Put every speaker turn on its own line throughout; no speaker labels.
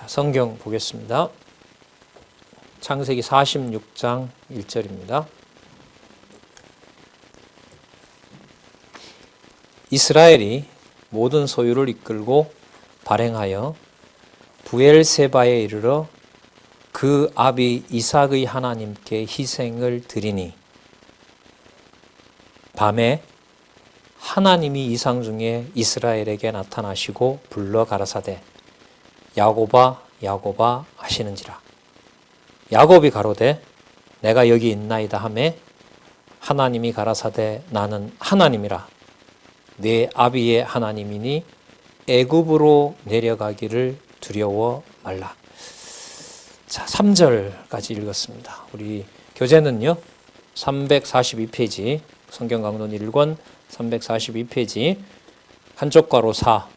자, 성경 보겠습니다. 창세기 46장 1절입니다. 이스라엘이 모든 소유를 이끌고 발행하여 부엘세바에 이르러 그 아비 이삭의 하나님께 희생을 드리니 밤에 하나님이 이상 중에 이스라엘에게 나타나시고 불러 가라사대 야곱아 야곱아 하시는지라. 야곱이 가로되 내가 여기 있나이다 하매 하나님이 가라사대 나는 하나님이라. 네 아비의 하나님이니 애굽으로 내려가기를 두려워 말라. 자, 3절까지 읽었습니다. 우리 교재는요 342페이지 성경 강론 1권 342페이지 한쪽 괄호 4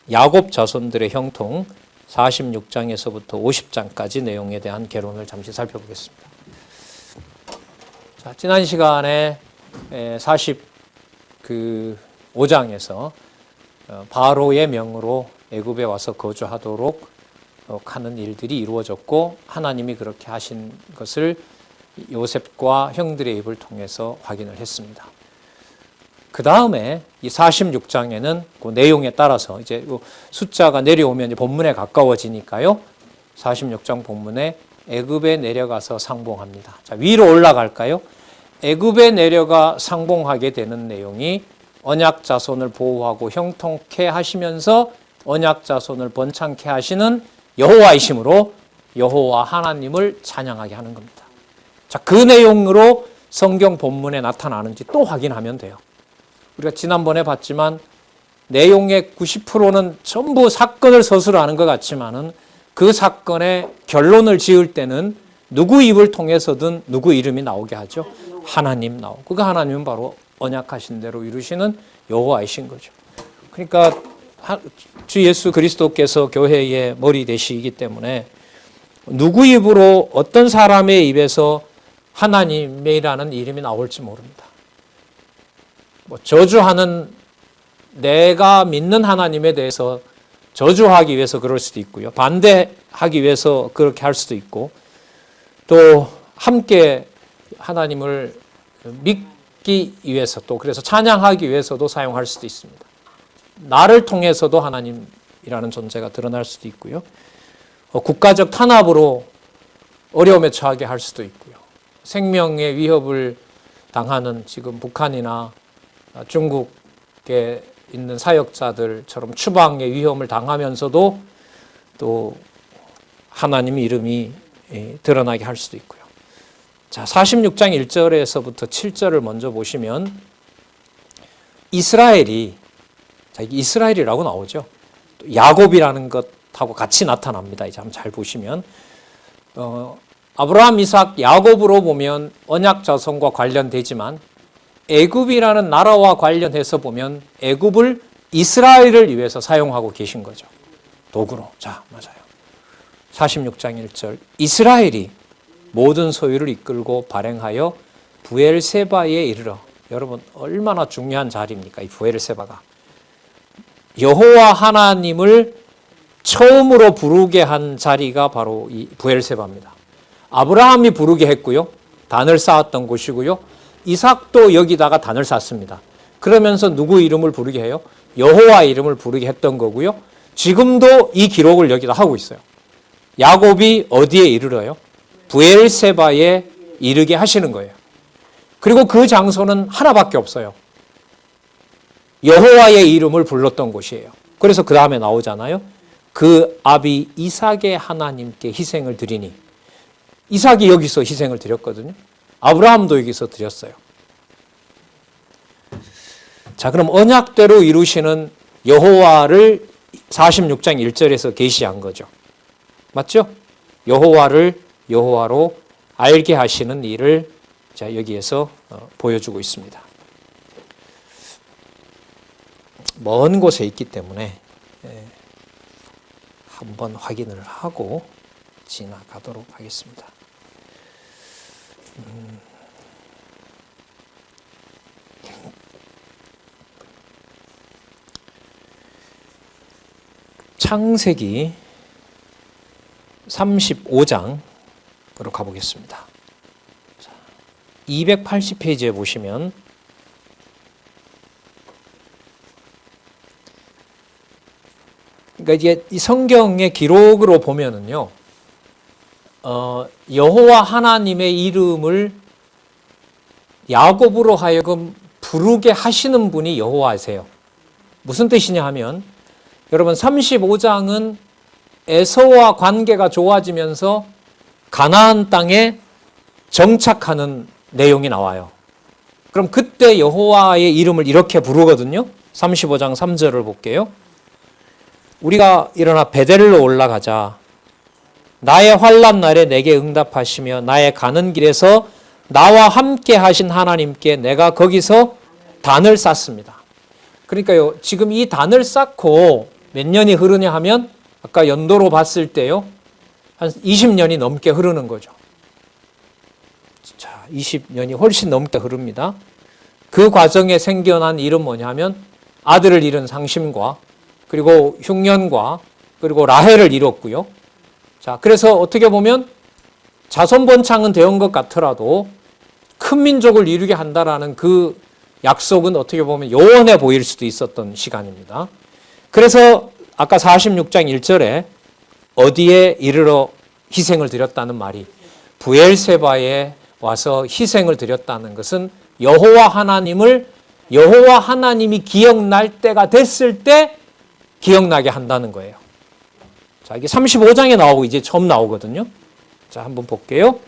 야곱 자손들의 형통 46장에서부터 50장까지 내용에 대한 개론을 잠시 살펴보겠습니다. 자, 지난 시간에 45장에서 바로의 명으로 애굽에 와서 거주하도록 하는 일들이 이루어졌고 하나님이 그렇게 하신 것을 요셉과 형들의 입을 통해서 확인을 했습니다. 그 다음에 이 46장에는 그 내용에 따라서 이제 숫자가 내려오면 이제 본문에 가까워지니까요. 46장 본문에 애굽에 내려가서 상봉합니다. 자, 위로 올라갈까요? 애굽에 내려가 상봉하게 되는 내용이 언약 자손을 보호하고 형통케 하시면서 언약 자손을 번창케 하시는 여호와이심으로 여호와 하나님을 찬양하게 하는 겁니다. 자, 그 내용으로 성경 본문에 나타나는지 또 확인하면 돼요. 우리가 지난번에 봤지만 내용의 90%는 전부 사건을 서술하는 것 같지만은 그 사건의 결론을 지을 때는 누구 입을 통해서든 누구 이름이 나오게 하죠. 하나님 나오고 그 하나님은 바로 언약하신 대로 이루시는 여호와이신 거죠. 그러니까 주 예수 그리스도께서 교회의 머리 되시기 때문에 누구 입으로 어떤 사람의 입에서 하나님이라는 이름이 나올지 모릅니다. 저주하는 내가 믿는 하나님에 대해서 저주하기 위해서 그럴 수도 있고요. 반대하기 위해서 그렇게 할 수도 있고 또 함께 하나님을 믿기 위해서 또 그래서 찬양하기 위해서도 사용할 수도 있습니다. 나를 통해서도 하나님이라는 존재가 드러날 수도 있고요. 국가적 탄압으로 어려움에 처하게 할 수도 있고요. 생명의 위협을 당하는 지금 북한이나 중국에 있는 사역자들처럼 추방의 위험을 당하면서도 또 하나님의 이름이 드러나게 할 수도 있고요. 자, 46장 1절에서부터 7절을 먼저 보시면 이스라엘이라고 나오죠. 야곱이라는 것하고 같이 나타납니다. 이제 한번 잘 보시면 아브라함, 이삭, 야곱으로 보면 언약 자손과 관련되지만 애굽이라는 나라와 관련해서 보면 애굽을 이스라엘을 위해서 사용하고 계신 거죠. 도구로. 자, 맞아요. 46장 1절 이스라엘이 모든 소유를 이끌고 발행하여 부엘세바에 이르러. 여러분 얼마나 중요한 자리입니까? 이 부엘세바가. 여호와 하나님을 처음으로 부르게 한 자리가 바로 이 부엘세바입니다. 아브라함이 부르게 했고요. 단을 쌓았던 곳이고요. 이삭도 여기다가 단을 쌓습니다. 그러면서 누구 이름을 부르게 해요? 여호와 이름을 부르게 했던 거고요. 지금도 이 기록을 여기다 하고 있어요. 야곱이 어디에 이르러요? 부엘세바에 이르게 하시는 거예요. 그리고 그 장소는 하나밖에 없어요. 여호와의 이름을 불렀던 곳이에요. 그래서 그 다음에 나오잖아요. 그 아비 이삭의 하나님께 희생을 드리니. 이삭이 여기서 희생을 드렸거든요. 아브라함도 여기서 드렸어요. 자, 그럼 언약대로 이루시는 여호와를 46장 1절에서 계시한 거죠. 맞죠? 여호와를 여호와로 알게 하시는 일을 자, 여기에서 보여주고 있습니다. 먼 곳에 있기 때문에 한번 확인을 하고 지나가도록 하겠습니다. 창세기 35장으로 가보겠습니다. 280페이지에 보시면 그러니까 이제 이 성경의 기록으로 보면은요, 여호와 하나님의 이름을 야곱으로 하여금 부르게 하시는 분이 여호와세요. 무슨 뜻이냐 하면, 여러분 35장은 에서와 관계가 좋아지면서 가나안 땅에 정착하는 내용이 나와요. 그럼 그때 여호와의 이름을 이렇게 부르거든요. 35장 3절을 볼게요. 우리가 일어나 베델로 올라가자. 나의 환난 날에 내게 응답하시며 나의 가는 길에서 나와 함께 하신 하나님께 내가 거기서 단을 쌓습니다. 그러니까요, 지금 이 단을 쌓고 몇 년이 흐르냐 하면 아까 연도로 봤을 때요, 한 20년이 넘게 흐르는 거죠. 자, 20년이 훨씬 넘게 흐릅니다. 그 과정에 생겨난 일은 뭐냐 하면 아들을 잃은 상심과 그리고 흉년과 그리고 라헬을 잃었고요. 자, 그래서 어떻게 보면 자손번창은 되온 것 같더라도 큰 민족을 이루게 한다라는 그 약속은 어떻게 보면 요원해 보일 수도 있었던 시간입니다. 그래서 아까 46장 1절에 어디에 이르러 희생을 드렸다는 말이 부엘세바에 와서 희생을 드렸다는 것은 여호와 하나님이 기억날 때가 됐을 때 기억나게 한다는 거예요. 자, 이게 35장에 나오고 이제 처음 나오거든요. 자, 한번 볼게요.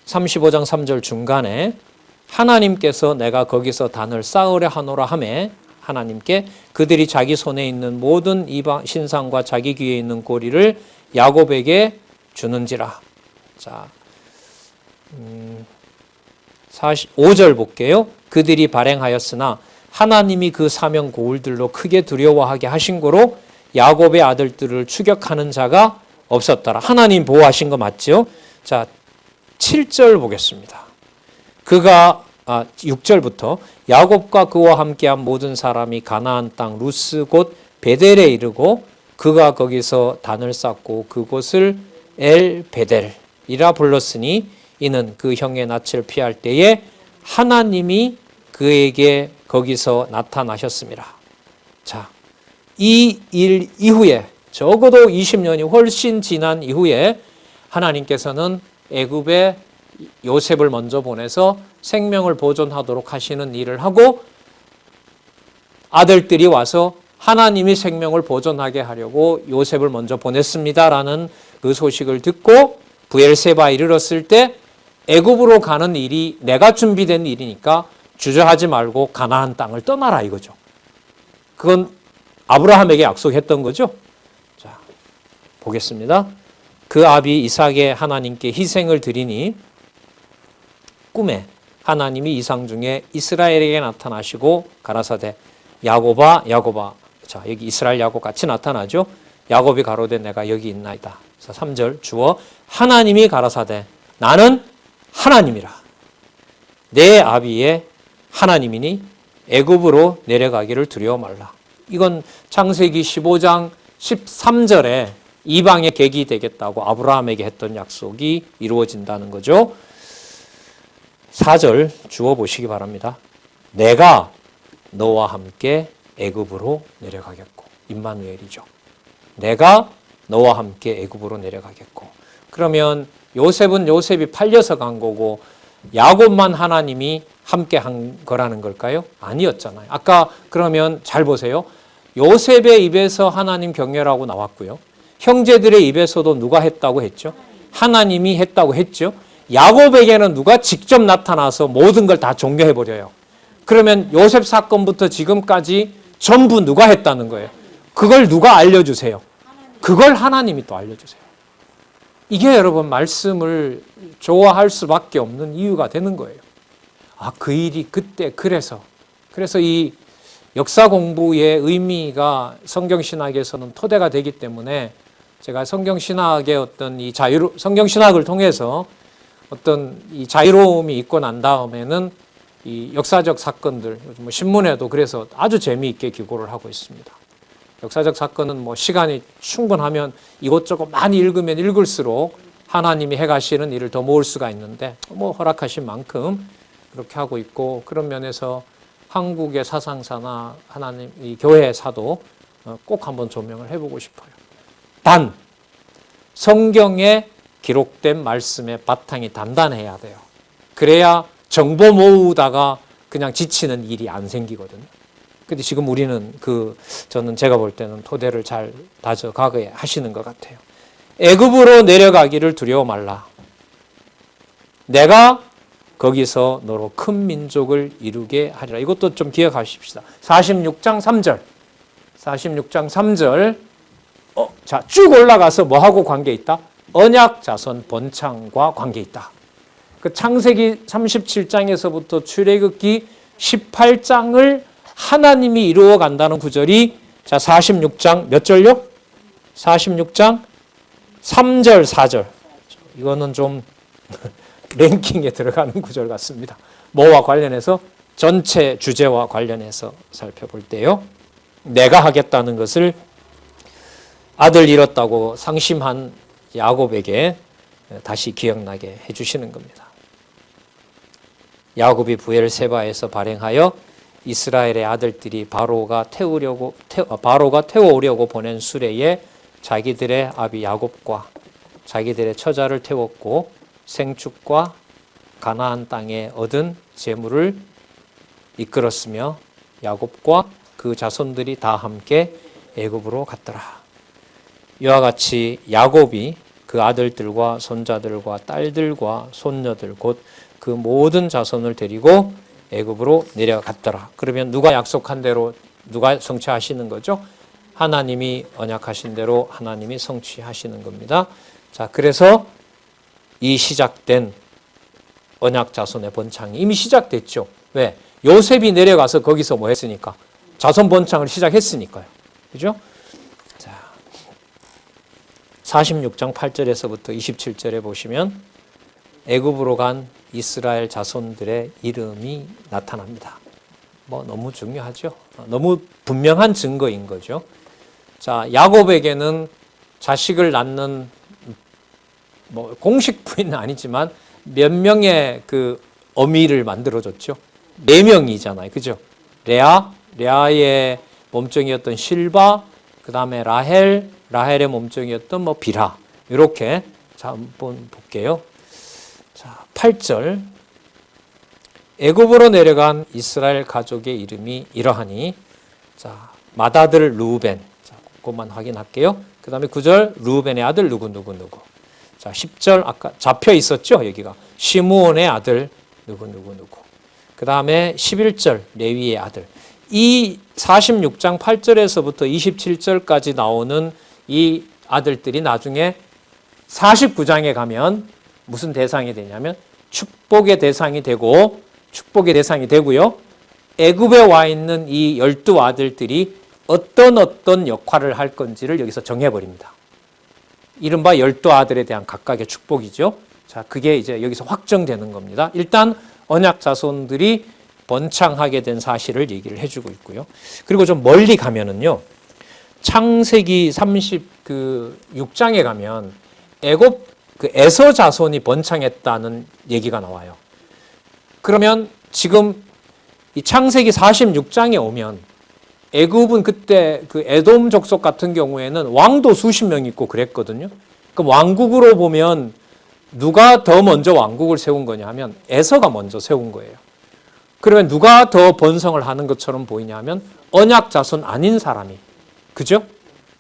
35장 3절 중간에 하나님께서 내가 거기서 단을 쌓으려 하노라 하매 하나님께 그들이 자기 손에 있는 모든 이방 신상과 자기 귀에 있는 고리를 야곱에게 주는지라. 자, 45절 볼게요. 그들이 발행하였으나 하나님이 그 사명 고울들로 크게 두려워하게 하신 거로 야곱의 아들들을 추격하는 자가 없었더라. 하나님 보호하신 거 맞죠? 자, 7절 보겠습니다. 6절부터 야곱과 그와 함께한 모든 사람이 가나안 땅 루스 곧 베델에 이르고 그가 거기서 단을 쌓고 그곳을 엘 베델이라 불렀으니 이는 그 형의 낯을 피할 때에 하나님이 그에게 거기서 나타나셨습니다. 자, 이 일 이후에 적어도 20년이 훨씬 지난 이후에 하나님께서는 애굽에 요셉을 먼저 보내서 생명을 보존하도록 하시는 일을 하고 아들들이 와서 하나님이 생명을 보존하게 하려고 요셉을 먼저 보냈습니다라는 그 소식을 듣고 부엘세바에 이르렀을 때 애굽으로 가는 일이 내가 준비된 일이니까 주저하지 말고 가나안 땅을 떠나라 이거죠. 그건 아브라함에게 약속했던 거죠. 자, 보겠습니다. 그 아비 이삭의 하나님께 희생을 드리니 꿈에 하나님이 이상 중에 이스라엘에게 나타나시고 가라사대 야곱아 야곱아. 자, 여기 이스라엘 야곱 같이 나타나죠. 야곱이 가로되 내가 여기 있나이다. 3절 주어 하나님이 가라사대 나는 하나님이라. 내 아비의 하나님이니 애굽으로 내려가기를 두려워 말라. 이건 창세기 15장 13절에 이방의 객이 되겠다고 아브라함에게 했던 약속이 이루어진다는 거죠. 4절 주어 보시기 바랍니다. 내가 너와 함께 애굽으로 내려가겠고. 임마누엘이죠. 내가 너와 함께 애굽으로 내려가겠고. 그러면 요셉이 팔려서 간 거고 야곱만 하나님이 함께 한 거라는 걸까요? 아니었잖아요. 아까 그러면 잘 보세요. 요셉의 입에서 하나님 경외라고 나왔고요. 형제들의 입에서도 누가 했다고 했죠? 하나님이 했다고 했죠. 야곱에게는 누가 직접 나타나서 모든 걸 다 종료해버려요. 그러면 요셉 사건부터 지금까지 전부 누가 했다는 거예요? 그걸 누가 알려주세요? 그걸 하나님이 또 알려주세요. 이게 여러분 말씀을 좋아할 수밖에 없는 이유가 되는 거예요. 아, 그 일이 그때 그래서 이 역사 공부의 의미가 성경신학에서는 토대가 되기 때문에 제가 성경신학의 어떤 이 성경신학을 통해서 어떤 이 자유로움이 있고 난 다음에는 이 역사적 사건들, 요즘 신문에도 그래서 아주 재미있게 기고를 하고 있습니다. 역사적 사건은 뭐 시간이 충분하면 이것저것 많이 읽으면 읽을수록 하나님이 행하시는 일을 더 모을 수가 있는데 뭐 허락하신 만큼 그렇게 하고 있고, 그런 면에서 한국의 사상사나 하나님 이 교회사도 꼭 한번 조명을 해보고 싶어요. 단 성경에 기록된 말씀의 바탕이 단단해야 돼요. 그래야 정보 모으다가 그냥 지치는 일이 안 생기거든요. 근데 지금 우리는 저는 제가 볼 때는 토대를 잘 다져가게 하시는 것 같아요. 애굽으로 내려가기를 두려워 말라. 내가 거기서 너로 큰 민족을 이루게 하리라. 이것도 좀 기억하십시다. 46장 3절. 46장 3절. 자, 쭉 올라가서 뭐하고 관계 있다? 언약 자손 번창과 관계 있다. 그 창세기 37장에서부터 출애굽기 18장을 하나님이 이루어 간다는 구절이, 자, 46장 몇 절요? 46장 3절, 4절. 이거는 좀 랭킹에 들어가는 구절 같습니다. 뭐와 관련해서? 전체 주제와 관련해서 살펴볼 때요. 내가 하겠다는 것을 아들 잃었다고 상심한 야곱에게 다시 기억나게 해주시는 겁니다. 야곱이 브엘세바에서 발행하여 이스라엘의 아들들이 바로가 태워오려고 보낸 수레에 자기들의 아비 야곱과 자기들의 처자를 태웠고 생축과 가나안 땅에 얻은 재물을 이끌었으며 야곱과 그 자손들이 다 함께 애굽으로 갔더라. 이와 같이 야곱이 그 아들들과 손자들과 딸들과 손녀들 곧 그 모든 자손을 데리고 애굽으로 내려갔더라. 그러면 누가 약속한 대로 누가 성취하시는 거죠? 하나님이 언약하신 대로 하나님이 성취하시는 겁니다. 자, 그래서 이 시작된 언약 자손의 번창이 이미 시작됐죠. 왜? 요셉이 내려가서 거기서 뭐 했으니까? 자손 번창을 시작했으니까요. 그죠? 자, 46장 8절에서부터 27절에 보시면 애굽으로 간 이스라엘 자손들의 이름이 나타납니다. 뭐 너무 중요하죠. 너무 분명한 증거인 거죠. 자, 야곱에게는 자식을 낳는 뭐 공식 부인은 아니지만 몇 명의 그 어미를 만들어줬죠. 4명이잖아요. 그죠? 레아의 몸종이었던 실바, 그 다음에 라헬의 몸종이었던 뭐 빌하. 이렇게 자, 한번 볼게요. 자, 8절. 애굽으로 내려간 이스라엘 가족의 이름이 이러하니, 자, 맏아들 루벤. 자, 그것만 확인할게요. 그 다음에 9절 루벤의 아들 누구. 자, 10절 아까 잡혀 있었죠, 여기가. 시므온의 아들 누구. 그 다음에 11절 레위의 아들. 이 46장 8절에서부터 27절까지 나오는 이 아들들이 나중에 49장에 가면 무슨 대상이 되냐면 축복의 대상이 되고요. 애굽에 와 있는 이 12아들들이 어떤 역할을 할 건지를 여기서 정해버립니다. 이른바 12아들에 대한 각각의 축복이죠. 자, 그게 이제 여기서 확정되는 겁니다. 일단 언약 자손들이 번창하게 된 사실을 얘기를 해주고 있고요. 그리고 좀 멀리 가면은요, 창세기 36장에 가면 애굽 그 에서 자손이 번창했다는 얘기가 나와요. 그러면 지금 이 창세기 46장에 오면 애굽은 그때 그 에돔 족속 같은 경우에는 왕도 수십 명 있고 그랬거든요. 그럼 왕국으로 보면 누가 더 먼저 왕국을 세운 거냐 하면 에서가 먼저 세운 거예요. 그러면 누가 더 번성을 하는 것처럼 보이냐 하면 언약 자손 아닌 사람이. 그죠?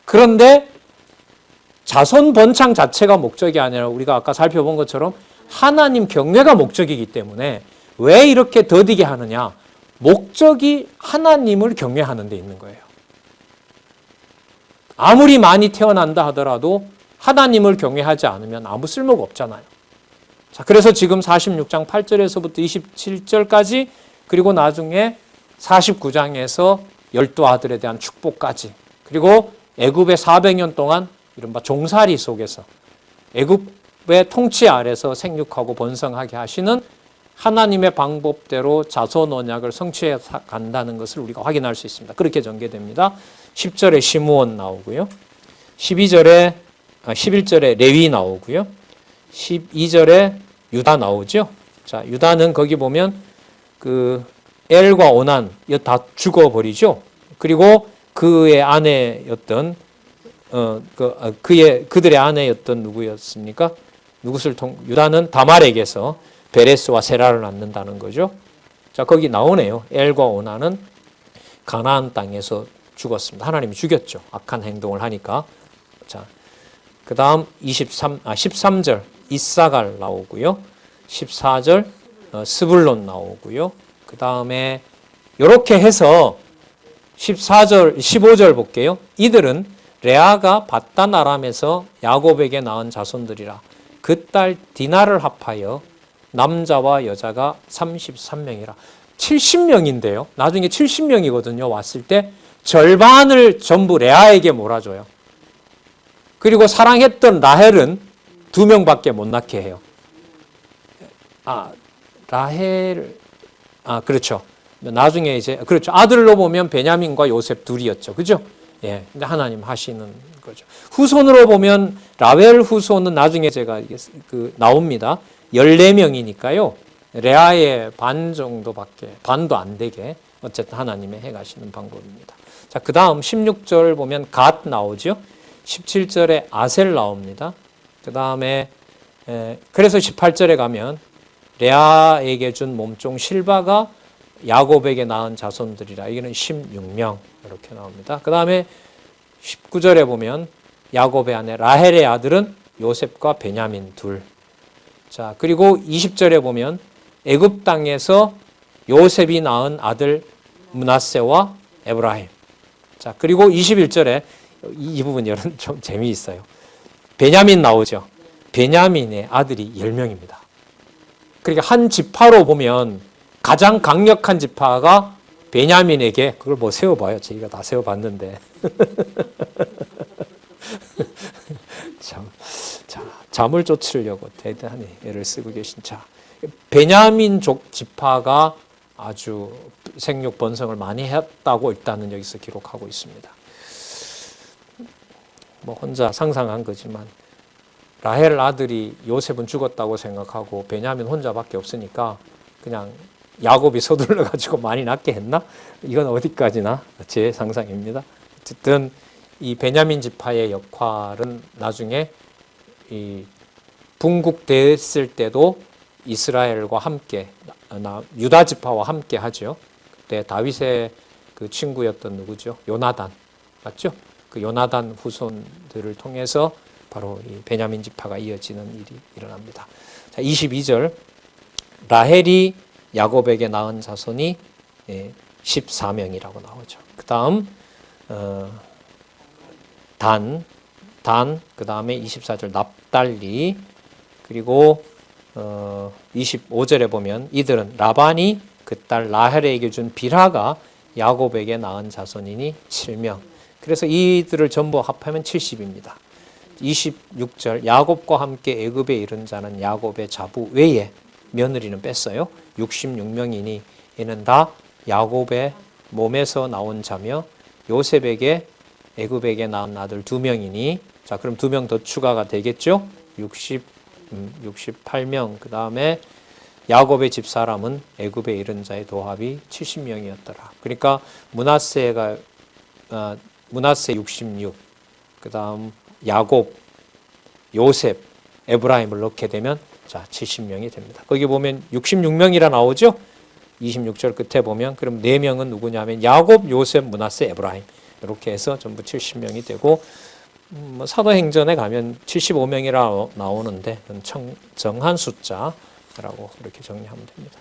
그런데 자손 번창 자체가 목적이 아니라 우리가 아까 살펴본 것처럼 하나님 경외가 목적이기 때문에 왜 이렇게 더디게 하느냐? 목적이 하나님을 경외하는 데 있는 거예요. 아무리 많이 태어난다 하더라도 하나님을 경외하지 않으면 아무 쓸모가 없잖아요. 자, 그래서 지금 46장 8절에서부터 27절까지 그리고 나중에 49장에서 12아들에 대한 축복까지 그리고 애굽의 400년 동안 이른바 종살이 속에서 애굽의 통치 아래서 생육하고 번성하게 하시는 하나님의 방법대로 자손 언약을 성취해 간다는 것을 우리가 확인할 수 있습니다. 그렇게 전개됩니다. 10절에 시므온 나오고요. 11절에 레위 나오고요. 12절에 유다 나오죠. 자, 유다는 거기 보면 그 엘과 오난 다 죽어버리죠. 그리고 그의 아내였던 그들의 아내였던 누구였습니까? 유다는 다말에게서 베레스와 세라를 낳는다는 거죠. 자, 거기 나오네요. 엘과 오난은 가나안 땅에서 죽었습니다. 하나님이 죽였죠. 악한 행동을 하니까. 자, 그 다음 13절 이사갈 나오고요. 14절 스불론 나오고요. 그 다음에 이렇게 해서 14절, 15절 볼게요. 이들은 레아가 밧단 아람에서 야곱에게 낳은 자손들이라. 그 딸 디나를 합하여 남자와 여자가 33명이라. 70명인데요. 나중에 70명이거든요. 왔을 때 절반을 전부 레아에게 몰아줘요. 그리고 사랑했던 라헬은 2명밖에 못 낳게 해요. 그렇죠. 나중에 그렇죠. 아들로 보면 베냐민과 요셉 둘이었죠. 그죠? 예. 근데 하나님 하시는 거죠. 후손으로 보면 라헬 후손은 나중에 제가 나옵니다. 14명이니까요. 레아의 반 정도밖에, 반도 안 되게 어쨌든 하나님의 해 가시는 방법입니다. 자, 그 다음 16절 보면 갓 나오죠. 17절에 아셀 나옵니다. 그 다음에 그래서 18절에 가면 레아에게 준 몸종 실바가 야곱에게 낳은 자손들이라. 이거는 16명 이렇게 나옵니다. 그 다음에 19절에 보면 야곱의 아내 라헬의 아들은 요셉과 베냐민 둘. 자, 그리고 20절에 보면 애굽 땅에서 요셉이 낳은 아들 므낫세와 에브라임. 자, 그리고 21절에 이 부분 여러분 좀 재미있어요. 베냐민 나오죠. 베냐민의 아들이 10명입니다. 그러니까 한 지파로 보면 가장 강력한 지파가 베냐민에게, 그걸 뭐 세워봐요. 저희가 다 세워봤는데. 잠을 쫓으려고 대단히 애를 쓰고 계신 베냐민족 지파가 아주 생육 번성을 많이 했다고 일단은 여기서 기록하고 있습니다. 뭐 혼자 상상한 거지만 라헬 아들이 요셉은 죽었다고 생각하고 베냐민 혼자밖에 없으니까 그냥 야곱이 서둘러 가지고 많이 낳게 했나? 이건 어디까지나 제 상상입니다. 어쨌든 이 베냐민 지파의 역할은 나중에 이 분국됐을 때도 이스라엘과 함께 유다 지파와 함께 하죠. 그때 다윗의 그 친구였던 누구죠? 요나단 맞죠? 그 요나단 후손들을 통해서 바로 이 베냐민 지파가 이어지는 일이 일어납니다. 자, 22절 라헬이 야곱에게 낳은 자손이 14명이라고 나오죠. 그 다음 단, 그 다음에 24절 납달리, 그리고 25절에 보면 이들은 라반이 그 딸 라헬에게 준 빌하가 야곱에게 낳은 자손이니 7명. 그래서 이들을 전부 합하면 70입니다. 26절 야곱과 함께 애굽에 이른 자는 야곱의 자부 외에 며느리는 뺐어요. 66명이니 이는 다 야곱의 몸에서 나온 자며 요셉에게 애굽에게 낳은 아들 2명이니 자 그럼 2명 더 추가가 되겠죠. 68명. 그 다음에 야곱의 집사람은 애굽에 이른 자의 도합이 70명이었더라. 그러니까 므낫세 66, 그 다음 야곱, 요셉, 에브라임을 넣게 되면 자 70명이 됩니다. 거기 보면 66명이라 나오죠. 26절 끝에 보면 그럼 4명은 누구냐면 야곱, 요셉, 므낫세, 에브라임 이렇게 해서 전부 70명이 되고 사도행전에 가면 75명이라 나오는데 정한 숫자라고 이렇게 정리하면 됩니다.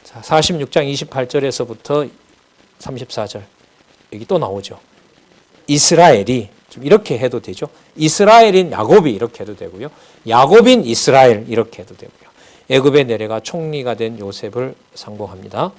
자, 46장 28절에서부터 34절 여기 또 나오죠. 이스라엘이 좀 이렇게 해도 되죠. 이스라엘인 야곱이 이렇게 해도 되고요. 야곱인 이스라엘 이렇게 해도 되고요. 애굽에 내려가 총리가 된 요셉을 상봉합니다.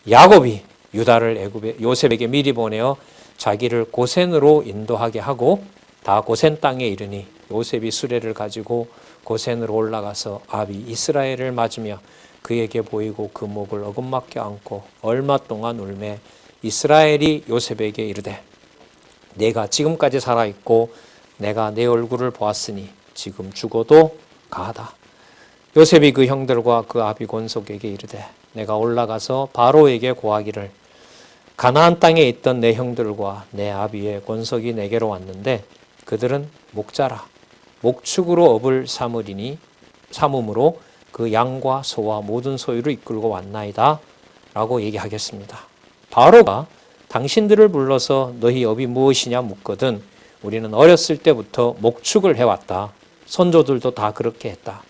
야곱이 유다를 애굽에 요셉에게 미리 보내어 자기를 고센으로 인도하게 하고 다 고센 땅에 이르니 요셉이 수레를 가지고 고센으로 올라가서 아비 이스라엘을 맞으며 그에게 보이고 그 목을 어긋맞게 안고 얼마 동안 울매 이스라엘이 요셉에게 이르되 내가 지금까지 살아있고 내가 내 얼굴을 보았으니 지금 죽어도 가하다. 요셉이 그 형들과 그 아비 권속에게 이르되 내가 올라가서 바로에게 고하기를 가나안 땅에 있던 내 형들과 내 아비의 권속이 내게로 왔는데 그들은 목자라 목축으로 업을 삼음으로 그 양과 소와 모든 소유를 이끌고 왔나이다 라고 얘기하겠습니다. 바로가 당신들을 불러서 너희 업이 무엇이냐 묻거든 우리는 어렸을 때부터 목축을 해왔다. 선조들도 다 그렇게 했다.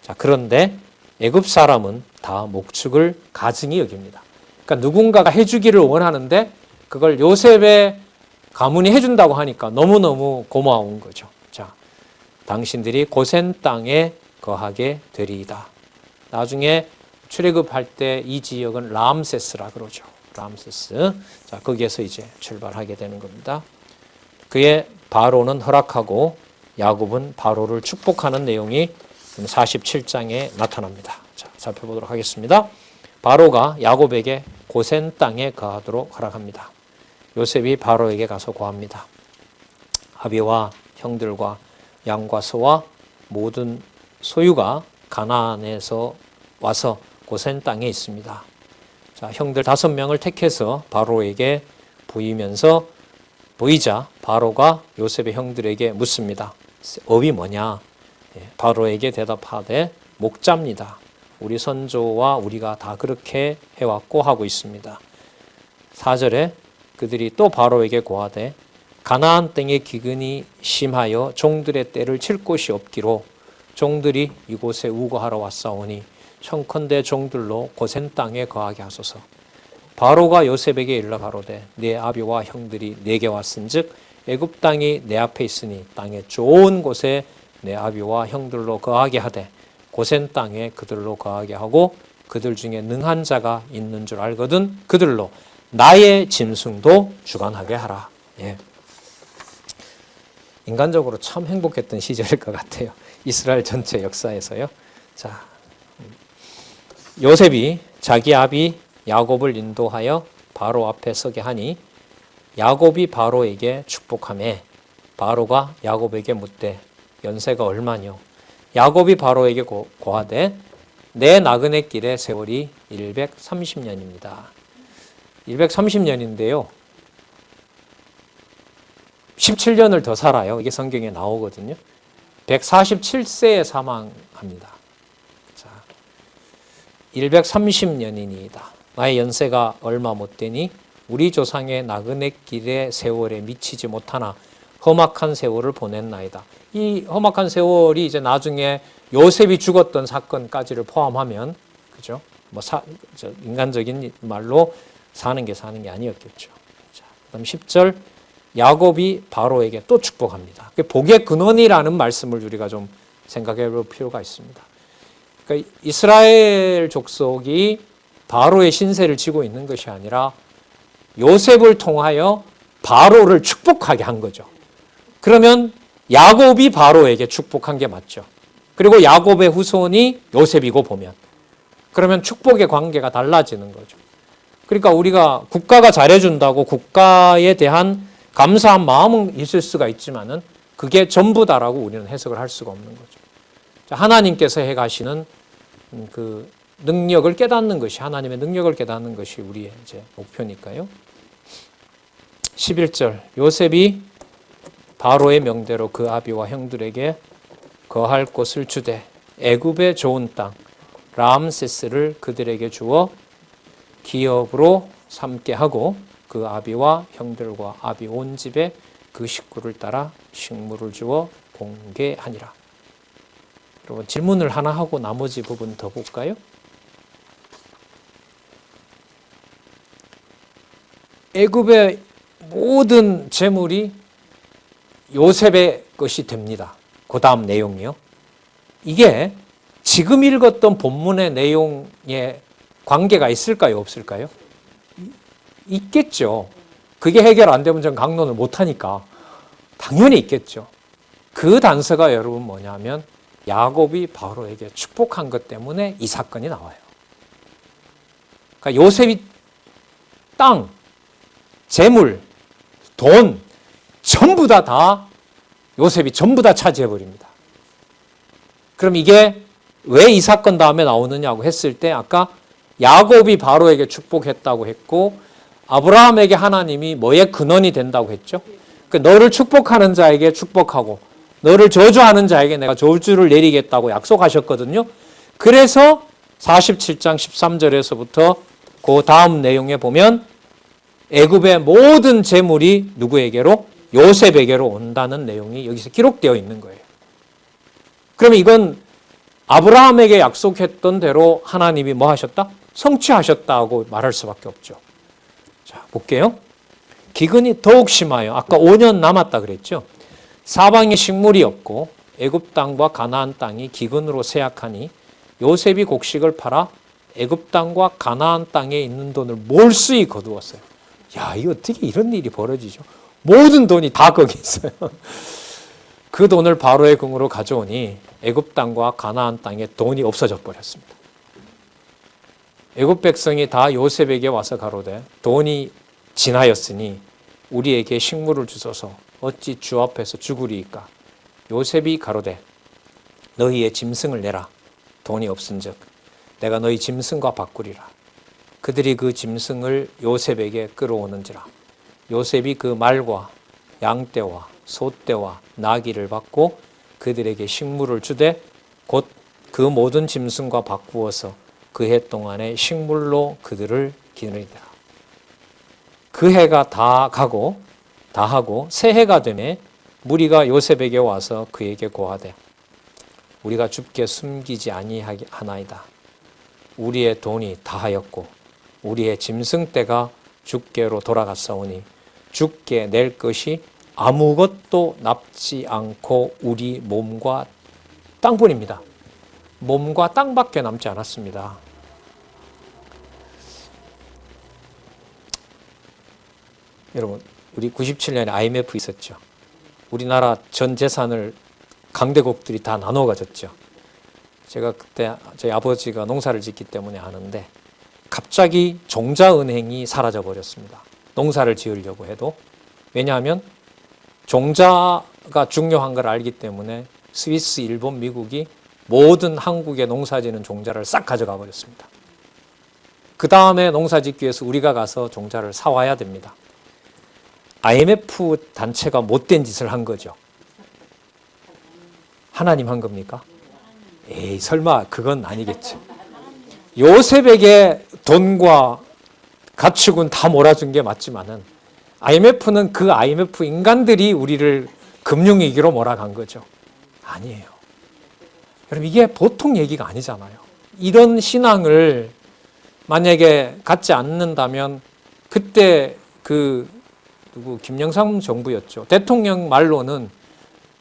자, 그런데 애굽 사람은 다 목축을 가증히 여깁니다. 그러니까 누군가가 해주기를 원하는데 그걸 요셉의 가문이 해준다고 하니까 너무너무 고마운 거죠. 자, 당신들이 고센 땅에 거하게 되리이다. 나중에 출애굽할 때 이 지역은 람세스라 그러죠. 람세스. 자, 거기에서 이제 출발하게 되는 겁니다. 그의 바로는 허락하고 야곱은 바로를 축복하는 내용이 47장에 나타납니다. 자, 살펴보도록 하겠습니다. 바로가 야곱에게 고센 땅에 거하도록 허락합니다. 요셉이 바로에게 가서 고합니다. 아비와 형들과 양과 소와 모든 소유가 가나안에서 와서 고센 땅에 있습니다. 자, 형들 5명을 택해서 바로에게 보이자 바로가 요셉의 형들에게 묻습니다. 업이 뭐냐? 바로에게 대답하되 목자입니다. 우리 선조와 우리가 다 그렇게 해왔고 하고 있습니다. 4절에 그들이 또 바로에게 고하되 가나안 땅의 기근이 심하여 종들의 떼를 칠 곳이 없기로 종들이 이곳에 우거하러 왔사오니 청컨대 종들로 고센 땅에 거하게 하소서. 바로가 요셉에게 일러 가로되 네 아비와 형들이 내게 왔은즉 애굽 땅이 내 앞에 있으니 땅의 좋은 곳에 내 아비와 형들로 거하게 하되 고센 땅에 그들로 거하게 하고 그들 중에 능한 자가 있는 줄 알거든 그들로 나의 짐승도 주관하게 하라. 예. 인간적으로 참 행복했던 시절일 것 같아요. 이스라엘 전체 역사에서요. 자, 요셉이 자기 아비 야곱을 인도하여 바로 앞에 서게 하니 야곱이 바로에게 축복하매 바로가 야곱에게 묻되 연세가 얼마뇨? 야곱이 바로에게 고하되 내 나그네 길의 세월이 130년입니다. 130년인데요. 17년을 더 살아요. 이게 성경에 나오거든요. 147세에 사망합니다. 자, 130년이니이다. 나의 연세가 얼마 못 되니 우리 조상의 나그네 길의 세월에 미치지 못하나 험악한 세월을 보냈나이다. 이 험악한 세월이 이제 나중에 요셉이 죽었던 사건까지를 포함하면, 그죠? 인간적인 말로 사는 게 아니었겠죠. 자, 그다음 10절 야곱이 바로에게 또 축복합니다. 복의 근원이라는 말씀을 우리가 좀 생각해 볼 필요가 있습니다. 그러니까 이스라엘 족속이 바로의 신세를 지고 있는 것이 아니라 요셉을 통하여 바로를 축복하게 한 거죠. 그러면 야곱이 바로에게 축복한 게 맞죠. 그리고 야곱의 후손이 요셉이고 보면 그러면 축복의 관계가 달라지는 거죠. 그러니까 우리가 국가가 잘해준다고 국가에 대한 감사한 마음은 있을 수가 있지만은 그게 전부다라고 우리는 해석을 할 수가 없는 거죠. 하나님께서 해가시는 그 능력을 깨닫는 것이, 하나님의 능력을 깨닫는 것이 우리의 이제 목표니까요. 11절 요셉이 바로의 명대로 그 아비와 형들에게 거할 곳을 주되 애굽의 좋은 땅 람세스를 그들에게 주어 기업으로 삼게 하고 그 아비와 형들과 아비 온 집에 그 식구를 따라 식물을 주어 공개하니라. 여러분 질문을 하나 하고 나머지 부분 더 볼까요? 애굽의 모든 재물이 요셉의 것이 됩니다. 그 다음 내용이요. 이게 지금 읽었던 본문의 내용에 관계가 있을까요? 없을까요? 있겠죠. 그게 해결 안 되면 전 강론을 못하니까 당연히 있겠죠. 그 단서가 여러분 뭐냐면 야곱이 바로에게 축복한 것 때문에 이 사건이 나와요. 그러니까 요셉이 땅, 재물, 돈 전부 다 요셉이 전부 다 차지해버립니다. 그럼 이게 왜 이 사건 다음에 나오느냐고 했을 때 아까 야곱이 바로에게 축복했다고 했고 아브라함에게 하나님이 뭐의 근원이 된다고 했죠? 그러니까 너를 축복하는 자에게 축복하고 너를 저주하는 자에게 내가 저주를 내리겠다고 약속하셨거든요. 그래서 47장 13절에서부터 그 다음 내용에 보면 애굽의 모든 재물이 누구에게로? 요셉에게로 온다는 내용이 여기서 기록되어 있는 거예요. 그러면 이건 아브라함에게 약속했던 대로 하나님이 뭐 하셨다? 성취하셨다고 말할 수밖에 없죠. 자, 볼게요. 기근이 더욱 심하여 아까 5년 남았다 그랬죠. 사방에 식물이 없고 애굽 땅과 가나안 땅이 기근으로 쇠약하니 요셉이 곡식을 팔아 애굽 땅과 가나안 땅에 있는 돈을 몰수히 거두었어요. 야, 이거 어떻게 이런 일이 벌어지죠? 모든 돈이 다 거기 있어요. 그 돈을 바로의 궁으로 가져오니 애굽 땅과 가나안 땅에 돈이 없어져 버렸습니다. 애굽 백성이 다 요셉에게 와서 가로되 돈이 지나였으니 우리에게 식물을 주소서 어찌 주 앞에서 죽으리이까. 요셉이 가로되 너희의 짐승을 내라. 돈이 없은즉 내가 너희 짐승과 바꾸리라. 그들이 그 짐승을 요셉에게 끌어오는지라. 요셉이 그 말과 양떼와 소떼와 나귀를 받고 그들에게 식물을 주되 곧 그 모든 짐승과 바꾸어서 그 해 동안에 식물로 그들을 기르니라. 그 해가 다 하고 새 해가 되매 무리가 요셉에게 와서 그에게 고하되 우리가 줍게 숨기지 아니하나이다. 우리의 돈이 다하였고 우리의 짐승떼가 주께로 돌아갔사오니 주께 낼 것이 아무것도 남지 않고 우리 몸과 땅뿐입니다. 몸과 땅밖에 남지 않았습니다. 여러분, 우리 97년에 IMF 있었죠. 우리나라 전 재산을 강대국들이 다 나눠 가졌죠. 제가 그때 저희 아버지가 농사를 짓기 때문에 아는데 갑자기 종자은행이 사라져 버렸습니다. 농사를 지으려고 해도. 왜냐하면 종자가 중요한 걸 알기 때문에 스위스, 일본, 미국이 모든 한국의 농사지는 종자를 싹 가져가 버렸습니다. 그 다음에 농사 짓기 위해서 우리가 가서 종자를 사와야 됩니다. IMF 단체가 못된 짓을 한 거죠. 하나님 한 겁니까? 에이, 설마 그건 아니겠지. 요셉에게 돈과 가축은 다 몰아준 게 맞지만은 IMF는 그 IMF 인간들이 우리를 금융위기로 몰아간 거죠. 아니에요. 여러분, 이게 보통 얘기가 아니잖아요. 이런 신앙을 만약에 갖지 않는다면 그때 김영삼 정부였죠. 대통령 말로는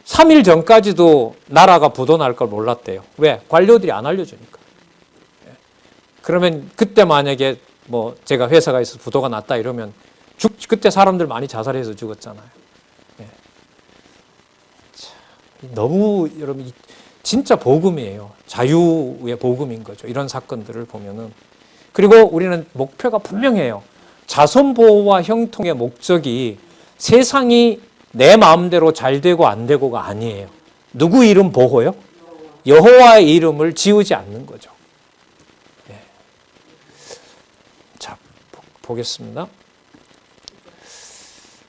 3일 전까지도 나라가 부도날 걸 몰랐대요. 왜? 관료들이 안 알려주니까. 그러면 그때 만약에 뭐 제가 회사가 있어서 부도가 났다 이러면 그때 사람들 많이 자살해서 죽었잖아요. 예. 너무 여러분 진짜 복음이에요. 자유의 복음인 거죠. 이런 사건들을 보면은. 그리고 우리는 목표가 분명해요. 자손 보호와 형통의 목적이 세상이 내 마음대로 잘 되고 안 되고가 아니에요. 누구 이름 보호요? 여호와의 이름을 지우지 않는 거죠. 예. 자, 보겠습니다.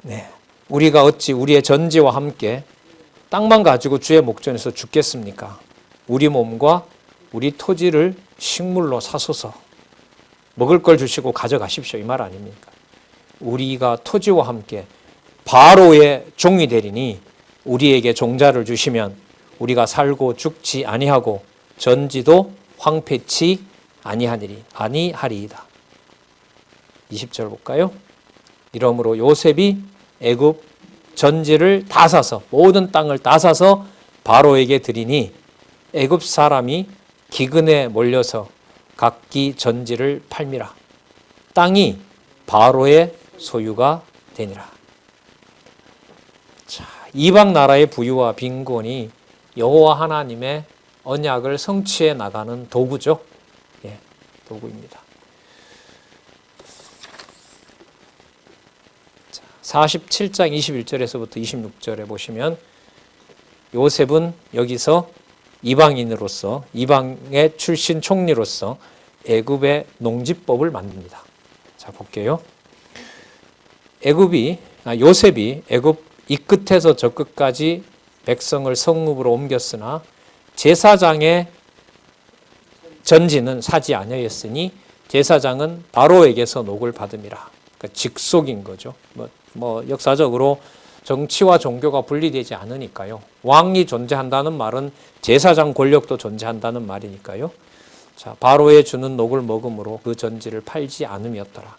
네. 우리가 어찌 우리의 전지와 함께 땅만 가지고 주의 목전에서 죽겠습니까? 우리 몸과 우리 토지를 식물로 사소서. 먹을 걸 주시고 가져가십시오. 이 말 아닙니까? 우리가 토지와 함께 바로의 종이 되리니 우리에게 종자를 주시면 우리가 살고 죽지 아니하고 전지도 황폐치 아니하리이다. 20절 볼까요? 이러므로 요셉이 애굽 전지를 다 사서 모든 땅을 다 사서 바로에게 드리니 애굽 사람이 기근에 몰려서 각기 전지를 팔미라. 땅이 바로의 소유가 되니라. 자, 이방 나라의 부유와 빈곤이 여호와 하나님의 언약을 성취해 나가는 도구죠. 예, 도구입니다. 47장 21절에서부터 26절에 보시면 요셉은 여기서 이방인으로서, 이방의 출신 총리로서 애굽의 농지법을 만듭니다. 자, 볼게요. 요셉이 애굽 이 끝에서 저 끝까지 백성을 성읍으로 옮겼으나 제사장의 전지는 사지 아니하였으니 제사장은 바로에게서 녹을 받음이라. 그러니까 직속인 거죠. 뭐 역사적으로 정치와 종교가 분리되지 않으니까요. 왕이 존재한다는 말은 제사장 권력도 존재한다는 말이니까요. 자, 바로에 주는 녹을 먹음으로 그 전지를 팔지 않음이었더라.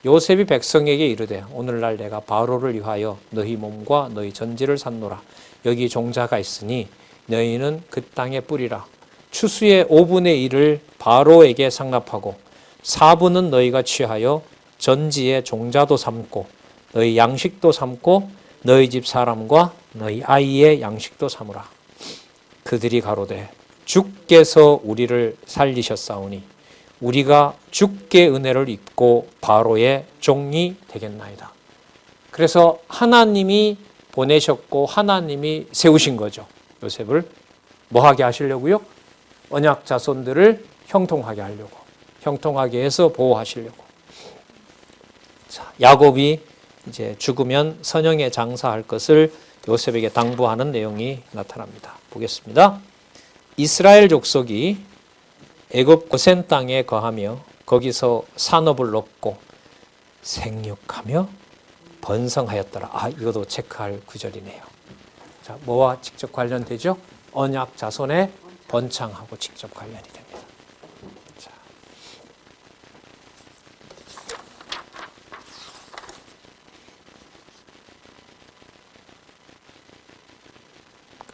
요셉이 백성에게 이르되 오늘날 내가 바로를 위하여 너희 몸과 너희 전지를 샀노라. 여기 종자가 있으니 너희는 그 땅에 뿌리라. 추수의 5분의 1을 바로에게 상납하고 4분은 너희가 취하여 전지의 종자도 삼고 너희 양식도 삼고 너희 집 사람과 너희 아이의 양식도 삼으라. 그들이 가로되 주께서 우리를 살리셨사오니 우리가 주께 은혜를 입고 바로의 종이 되겠나이다. 그래서 하나님이 보내셨고 하나님이 세우신 거죠. 요셉을 뭐 하게 하시려고요? 언약 자손들을 형통하게 하려고, 형통하게 해서 보호하시려고. 자, 야곱이 이제 죽으면 선영에 장사할 것을 요셉에게 당부하는 내용이 나타납니다. 보겠습니다. 이스라엘 족속이 애굽 고센 땅에 거하며 거기서 산업을 얻고 생육하며 번성하였더라. 아, 이것도 체크할 구절이네요. 자, 뭐와 직접 관련되죠? 언약 자손의 번창하고 직접 관련이 됩니다. 자.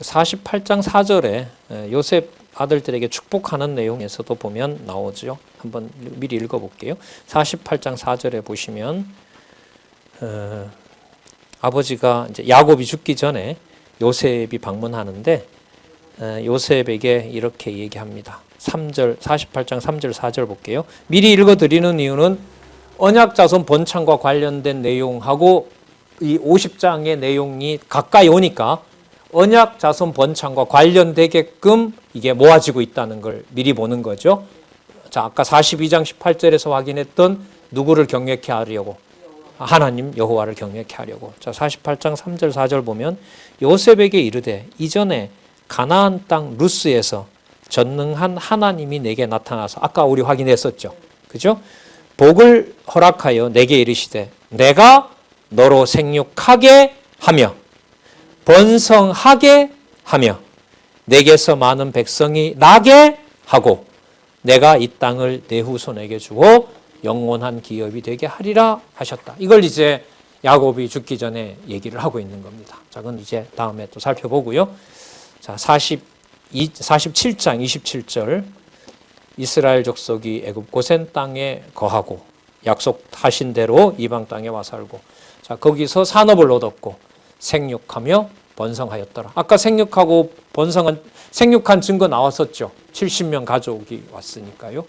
48장 4절에 요셉 아들들에게 축복하는 내용에서도 보면 나오죠. 한번 미리 읽어볼게요. 48장 4절에 보시면 아버지가 이제 야곱이 죽기 전에 요셉이 방문하는데 요셉에게 이렇게 얘기합니다. 3절 48장 3절 4절 볼게요. 미리 읽어드리는 이유는 언약 자손 번창과 관련된 내용하고 이 50장의 내용이 가까이 오니까 언약 자손 번창과 관련되게끔 이게 모아지고 있다는 걸 미리 보는 거죠. 자, 아까 42장 18절에서 확인했던 누구를 경외케 하려고? 하나님 여호와를 경외케 하려고. 자, 48장 3절 4절 보면 요셉에게 이르되 이전에 가나안 땅 루스에서 전능한 하나님이 내게 나타나서 아까 우리 확인했었죠. 그죠? 복을 허락하여 내게 이르시되 내가 너로 생육하게 하며 번성하게 하며 내게서 많은 백성이 나게 하고 내가 이 땅을 내 후손에게 주고 영원한 기업이 되게 하리라 하셨다. 이걸 이제 야곱이 죽기 전에 얘기를 하고 있는 겁니다. 자, 그건 이제 다음에 또 살펴보고요. 자, 47장 27절 이스라엘 족속이 애굽 고센 땅에 거하고 약속하신 대로 이방 땅에 와 살고 자, 거기서 산업을 얻었고 생육하며 번성하였더라. 아까 생육하고 생육한 증거 나왔었죠. 70명 가족이 왔으니까요.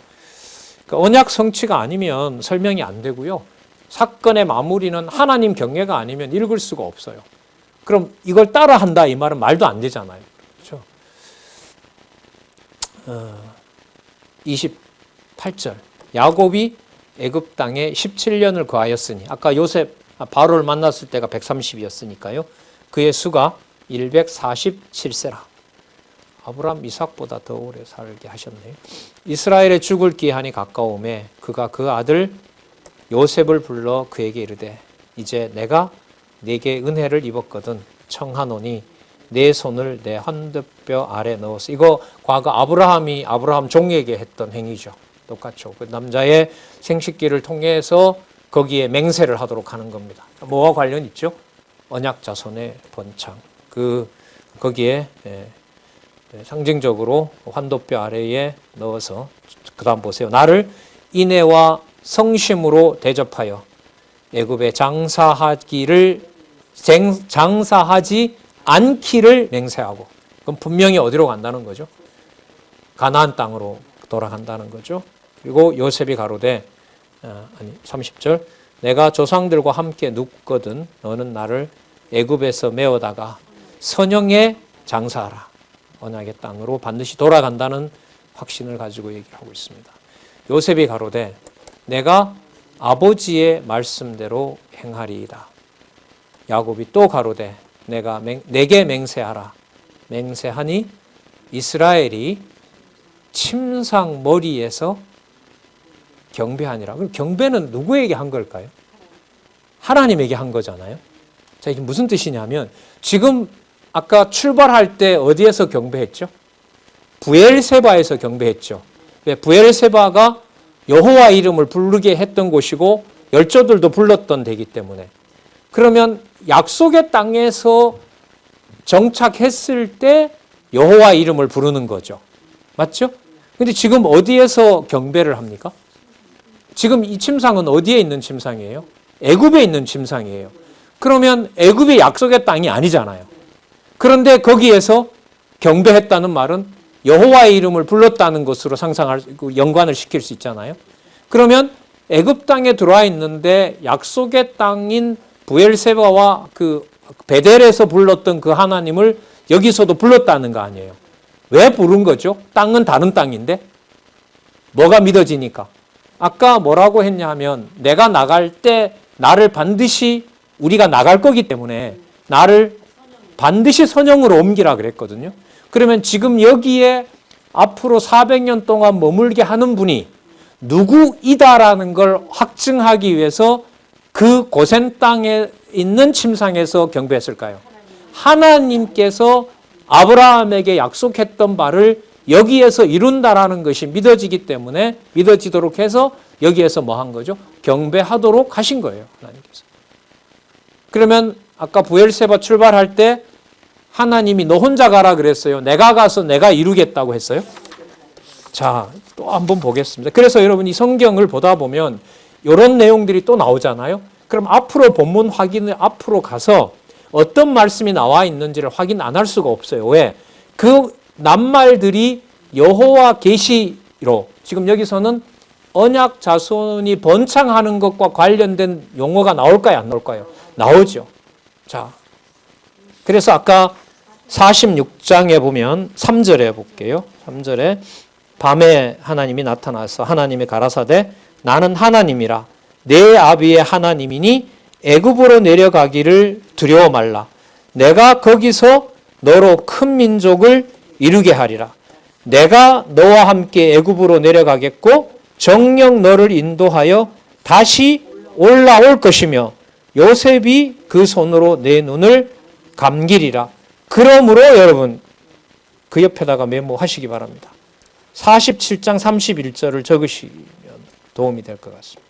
그러니까 언약 성취가 아니면 설명이 안 되고요. 사건의 마무리는 하나님 경외가 아니면 읽을 수가 없어요. 그럼 이걸 따라한다 이 말은 말도 안 되잖아요. 그렇죠? 28절 야곱이 애굽 땅에 17년을 거하였으니 아까 바로를 만났을 때가 130이었으니까요. 그의 수가 147세라. 아브라함 이삭보다 더 오래 살게 하셨네요. 이스라엘의 죽을 기한이 가까움에 그가 그 아들 요셉을 불러 그에게 이르되 이제 내가 네게 은혜를 입었거든 청하노니 내 손을 내 환도뼈 아래 넣었어. 이거 과거 아브라함 종에게 했던 행위죠. 똑같죠. 그 남자의 생식기를 통해서 거기에 맹세를 하도록 하는 겁니다. 뭐와 관련 있죠? 언약 자손의 번창. 거기에 상징적으로 환도뼈 아래에 넣어서 그다음 보세요. 나를 인애와 성심으로 대접하여 애굽에 장사하지 않기를 맹세하고, 그럼 분명히 어디로 간다는 거죠? 가나안 땅으로 돌아간다는 거죠. 그리고 요셉이 가로되 30절 내가 조상들과 함께 눕거든 너는 나를 애굽에서 메어다가 선영에 장사하라. 언약의 땅으로 반드시 돌아간다는 확신을 가지고 얘기를 하고 있습니다. 요셉이 가로되 내가 아버지의 말씀대로 행하리이다. 야곱이 또 가로되 내게 맹세하라. 맹세하니 이스라엘이 침상 머리에서 경배하니라. 그럼 경배는 누구에게 한 걸까요? 하나님에게 한 거잖아요. 자, 이게 무슨 뜻이냐면 지금 아까 출발할 때 어디에서 경배했죠? 브엘세바에서 경배했죠. 왜? 브엘세바가 여호와 이름을 부르게 했던 곳이고 열조들도 불렀던 데이기 때문에. 그러면 약속의 땅에서 정착했을 때 여호와 이름을 부르는 거죠. 맞죠? 근데 지금 어디에서 경배를 합니까? 지금 이 침상은 어디에 있는 침상이에요? 애굽에 있는 침상이에요. 그러면 애굽이 약속의 땅이 아니잖아요. 그런데 거기에서 경배했다는 말은 여호와의 이름을 불렀다는 것으로 연관을 시킬 수 있잖아요. 그러면 애굽 땅에 들어와 있는데 약속의 땅인 브엘세바와 그 베델에서 불렀던 그 하나님을 여기서도 불렀다는 거 아니에요. 왜 부른 거죠? 땅은 다른 땅인데 뭐가 믿어지니까. 아까 뭐라고 했냐 하면 내가 나갈 때 나를 반드시 우리가 나갈 거기 때문에 나를 반드시 선영으로 옮기라 그랬거든요. 그러면 지금 여기에 앞으로 400년 동안 머물게 하는 분이 누구이다라는 걸 확증하기 위해서 그 고센 땅에 있는 침상에서 경배했을까요? 하나님께서 아브라함에게 약속했던 바를 여기에서 이룬다라는 것이 믿어지기 때문에 믿어지도록 해서 여기에서 뭐 한 거죠? 경배하도록 하신 거예요. 하나님께서. 그러면 아까 브엘세바 출발할 때 하나님이 너 혼자 가라 그랬어요. 내가 가서 내가 이루겠다고 했어요. 자, 또 한번 보겠습니다. 그래서 여러분 이 성경을 보다 보면 이런 내용들이 또 나오잖아요. 그럼 앞으로 본문 확인을 앞으로 가서 어떤 말씀이 나와 있는지를 확인 안 할 수가 없어요. 왜? 그 낱말들이 여호와 계시로 지금 여기서는 언약 자손이 번창하는 것과 관련된 용어가 나올까요? 안 나올까요? 나오죠. 자, 그래서 아까 46장에 보면 3절에 볼게요. 3절에 밤에 하나님이 나타나서 하나님이 가라사대 나는 하나님이라 내 아비의 하나님이니 애굽으로 내려가기를 두려워 말라. 내가 거기서 너로 큰 민족을 이루게 하리라. 내가 너와 함께 애굽으로 내려가겠고 정녕 너를 인도하여 다시 올라올 것이며 요셉이 그 손으로 내 눈을 감기리라. 그러므로 여러분 그 옆에다가 메모하시기 바랍니다. 47장 31절을 적으시면 도움이 될 것 같습니다.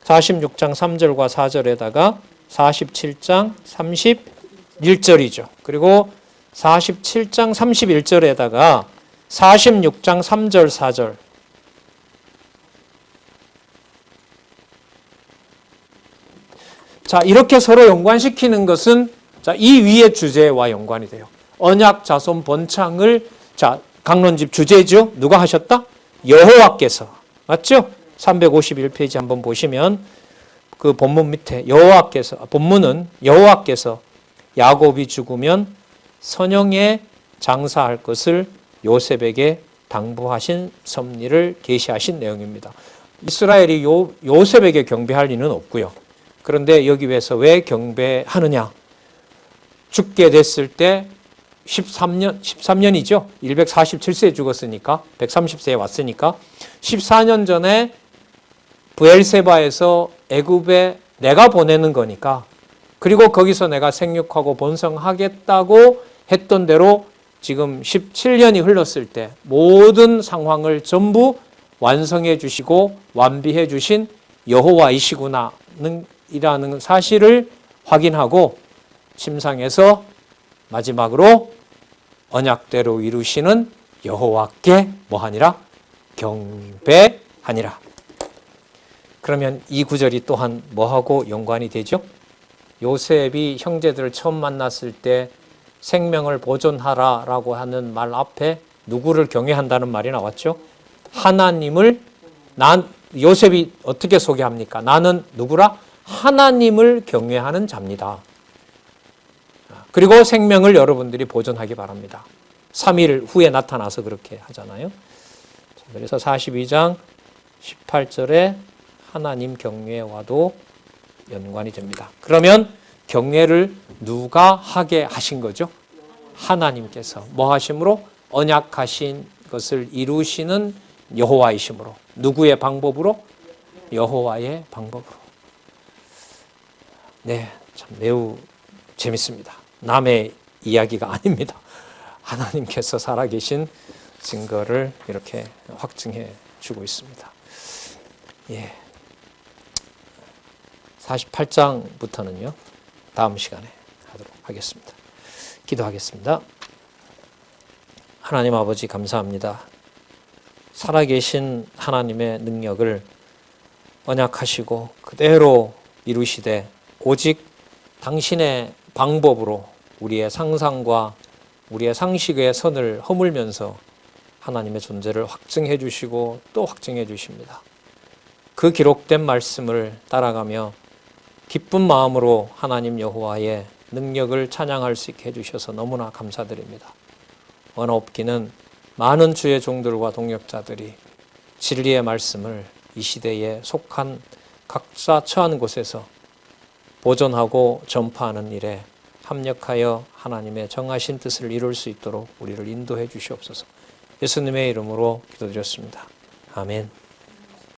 46장 3절과 4절에다가 47장 31절이죠. 그리고 47장 31절에다가 46장 3절 4절 자, 이렇게 서로 연관시키는 것은 자, 이 위의 주제와 연관이 돼요. 언약 자손 번창을 자, 강론집 주제죠. 누가 하셨다? 여호와께서. 맞죠? 351페이지 한번 보시면 그 본문 밑에 여호와께서 본문은 여호와께서 야곱이 죽으면 선영에 장사할 것을 요셉에게 당부하신 섭리를 계시하신 내용입니다. 이스라엘이 요셉에게 경배할 리는 없고요. 그런데 여기에서 왜 경배하느냐? 죽게 됐을 때 13년이죠. 147세에 죽었으니까 130세에 왔으니까 14년 전에 브엘세바에서 애굽에 내가 보내는 거니까 그리고 거기서 내가 생육하고 번성하겠다고 했던 대로 지금 17년이 흘렀을 때 모든 상황을 전부 완성해 주시고 완비해 주신 여호와이시구나 이라는 사실을 확인하고 침상에서 마지막으로 언약대로 이루시는 여호와께 뭐하니라? 경배하니라. 그러면 이 구절이 또한 뭐하고 연관이 되죠? 요셉이 형제들을 처음 만났을 때 생명을 보존하라라고 하는 말 앞에 누구를 경외한다는 말이 나왔죠? 하나님을. 요셉이 어떻게 소개합니까? 나는 누구라? 하나님을 경외하는 자입니다. 그리고 생명을 여러분들이 보존하기 바랍니다. 3일 후에 나타나서 그렇게 하잖아요. 그래서 42장 18절에 하나님 경외와도 연관이 됩니다. 그러면 경외를 누가 하게 하신 거죠? 하나님께서. 뭐 하심으로? 언약하신 것을 이루시는 여호와이심으로. 누구의 방법으로? 여호와의 방법으로. 네, 참 매우 재밌습니다. 남의 이야기가 아닙니다. 하나님께서 살아계신 증거를 이렇게 확증해 주고 있습니다. 예. 48장부터는요, 다음 시간에 하도록 하겠습니다. 기도하겠습니다. 하나님 아버지 감사합니다. 살아계신 하나님의 능력을 언약하시고 그대로 이루시되 오직 당신의 방법으로 우리의 상상과 우리의 상식의 선을 허물면서 하나님의 존재를 확증해 주시고 또 확증해 주십니다. 그 기록된 말씀을 따라가며 기쁜 마음으로 하나님 여호와의 능력을 찬양할 수 있게 해주셔서 너무나 감사드립니다. 언어 없기는 많은 주의 종들과 동역자들이 진리의 말씀을 이 시대에 속한 각자 처한 곳에서 보존하고 전파하는 일에 합력하여 하나님의 정하신 뜻을 이룰 수 있도록 우리를 인도해 주시옵소서. 예수님의 이름으로 기도드렸습니다. 아멘.